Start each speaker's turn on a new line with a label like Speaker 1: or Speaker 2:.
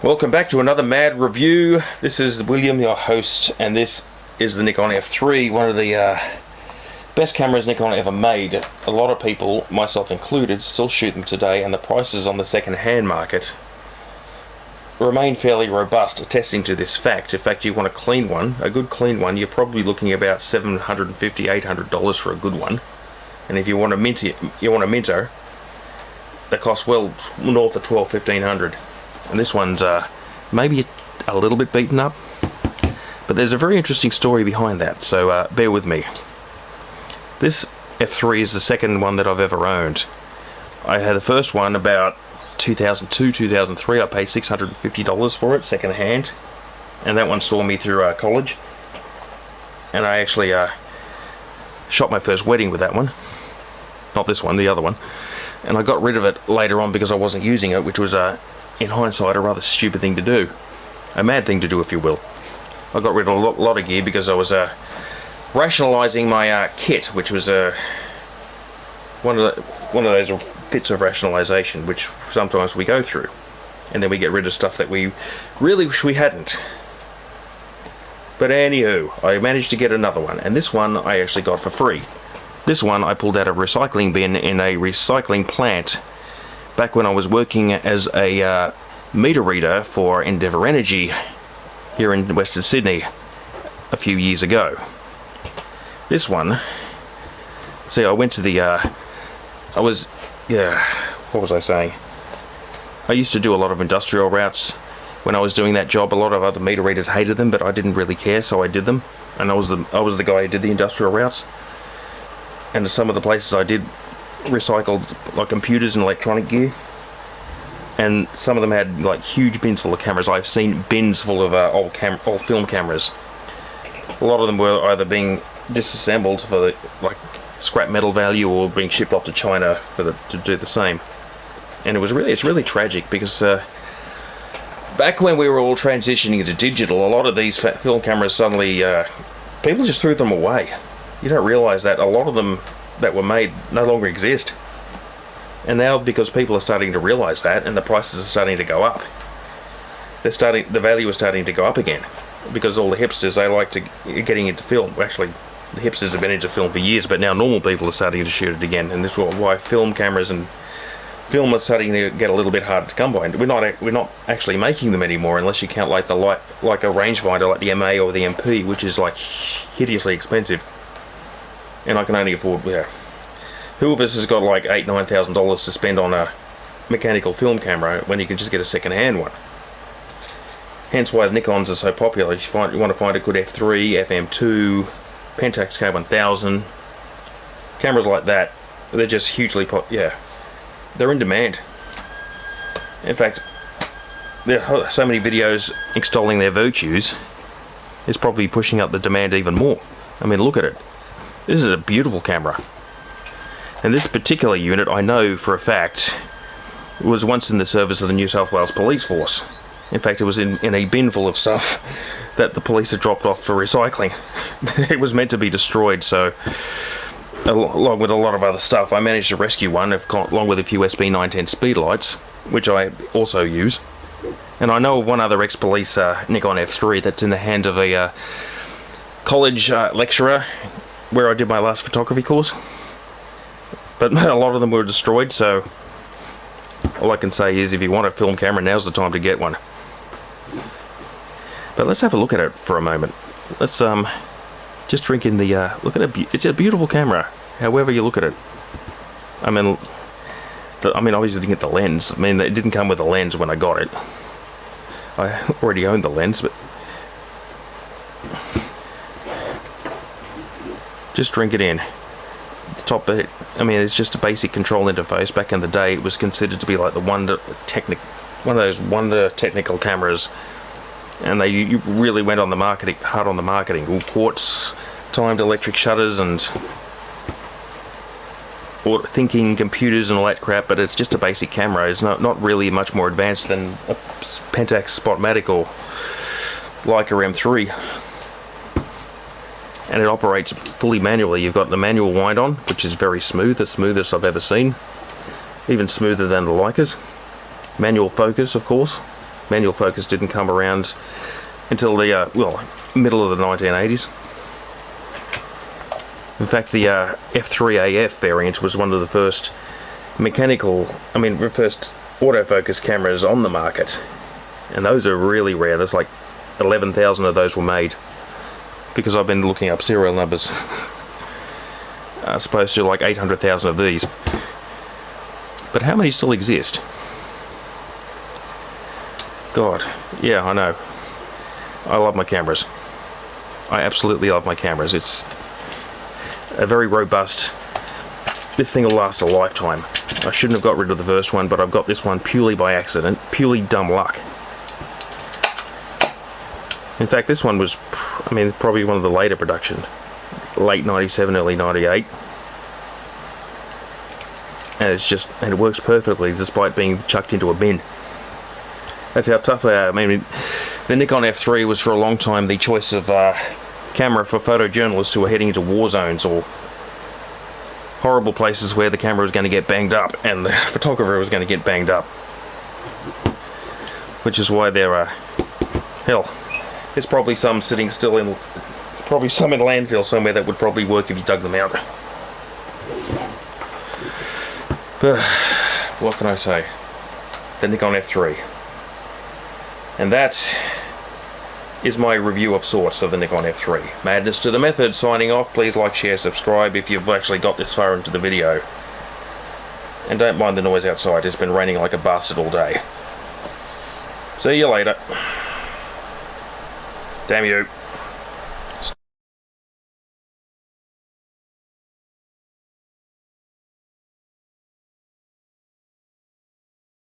Speaker 1: Welcome back to another mad review. This is William, your host, and this is the Nikon F3, one of the best cameras Nikon ever made. A lot of people, myself included, still shoot them today, and the prices on the second-hand market remain fairly robust, attesting to this fact. In fact, you want a clean one, a good clean one, you're probably looking about $750, $800 for a good one. And if you want a minter, they cost well north of $1,200, $1,500. And this one's maybe a little bit beaten up, but there's a very interesting story behind that, so bear with me. This F3 is the second one that I've ever owned. I had the first one about 2002, 2003. I paid $650 for it, second hand, and that one saw me through college. And I actually shot my first wedding with that one. Not this one, the other one. And I got rid of it later on because I wasn't using it, which was in hindsight, a rather stupid thing to do. A mad thing to do, if you will. I got rid of a lot of gear because I was rationalising my kit, which was one of those fits of rationalisation, which sometimes we go through, and then we get rid of stuff that we really wish we hadn't. But anywho, I managed to get another one, and this one I actually got for free. This one I pulled out of a recycling bin in a recycling plant back when I was working as a meter reader for Endeavour Energy here in Western Sydney a few years ago. This one, see, I went to the, what was I saying? I used to do a lot of industrial routes. When I was doing that job, a lot of other meter readers hated them, but I didn't really care, so I did them. And I was the guy who did the industrial routes. And some of the places I did recycled like computers and electronic gear, and some of them had like huge bins full of cameras. I've seen bins full of old film cameras. A lot of them were either being disassembled for the scrap metal value or being shipped off to China to do the same. And it's really tragic because back when we were all transitioning into digital, a lot of these film cameras suddenly people just threw them away. You don't realise that a lot of them that were made no longer exist. And now, because people are starting to realise that, and the prices are starting to go up, the value is starting to go up again, because all the hipsters, they like to getting into film. Actually, the hipsters have been into film for years, but now normal people are starting to shoot it again, and this is why film cameras and film are starting to get a little bit hard to come by. We're not actually making them anymore, unless you count like a rangefinder like the MA or the MP, which is like hideously expensive. And I can only afford, who of us has got like $8,000, $9,000 to spend on a mechanical film camera when you can just get a second-hand one? Hence why the Nikons are so popular. You want to find a good F3, FM2, Pentax K1000, cameras like that. They're just hugely they're in demand. In fact, there are so many videos extolling their virtues. It's probably pushing up the demand even more. I mean, look at it. This is a beautiful camera. And this particular unit, I know for a fact, was once in the service of the New South Wales Police Force. In fact, it was in a bin full of stuff that the police had dropped off for recycling. It was meant to be destroyed, so along with a lot of other stuff, I managed to rescue one, along with a few SB 910 speed lights, which I also use. And I know of one other ex-police Nikon F3 that's in the hand of a college lecturer where I did my last photography course. But a lot of them were destroyed, so all I can say is if you want a film camera, now's the time to get one. But let's have a look at it for a moment. Let's just drink in the look at it. It's a beautiful camera, however you look at it. I mean obviously didn't get the lens. I mean, it didn't come with a lens when I got it. I already owned the lens, but just drink it in. The top bit, I mean, it's just a basic control interface. Back in the day, it was considered to be like one of those wonder technical cameras, and you really went on the marketing, hard on the marketing. All quartz timed electric shutters and thinking computers and all that crap. But it's just a basic camera. It's not really much more advanced than a Pentax Spotmatic or Leica M3. And it operates fully manually. You've got the manual wind on, which is very smooth, the smoothest I've ever seen, even smoother than the Leicas. Manual focus, of course, Manual focus didn't come around until the middle of the 1980s. In fact, the F3 AF variant was one of the first first autofocus cameras on the market, and those are really rare. There's like 11,000 of those were made, because I've been looking up serial numbers. As opposed to like 800,000 of these. But how many still exist? God, yeah, I know. I love my cameras. I absolutely love my cameras. It's a very robust. This thing will last a lifetime. I shouldn't have got rid of the first one, but I've got this one purely by accident, purely dumb luck. In fact, this one was, probably one of the later production, late 97, early 98. And it works perfectly despite being chucked into a bin. That's how tough they are. The Nikon F3 was for a long time the choice of camera for photojournalists who were heading into war zones or horrible places where the camera was going to get banged up and the photographer was going to get banged up. Which is why there are, hell, there's probably some sitting still in, probably some in landfill somewhere that would probably work if you dug them out. But what can I say? The Nikon F3. And that is my review of sorts of the Nikon F3. Madness to the method, signing off. Please like, share, subscribe if you've actually got this far into the video. And don't mind the noise outside, it's been raining like a bastard all day. See you later. Damn you.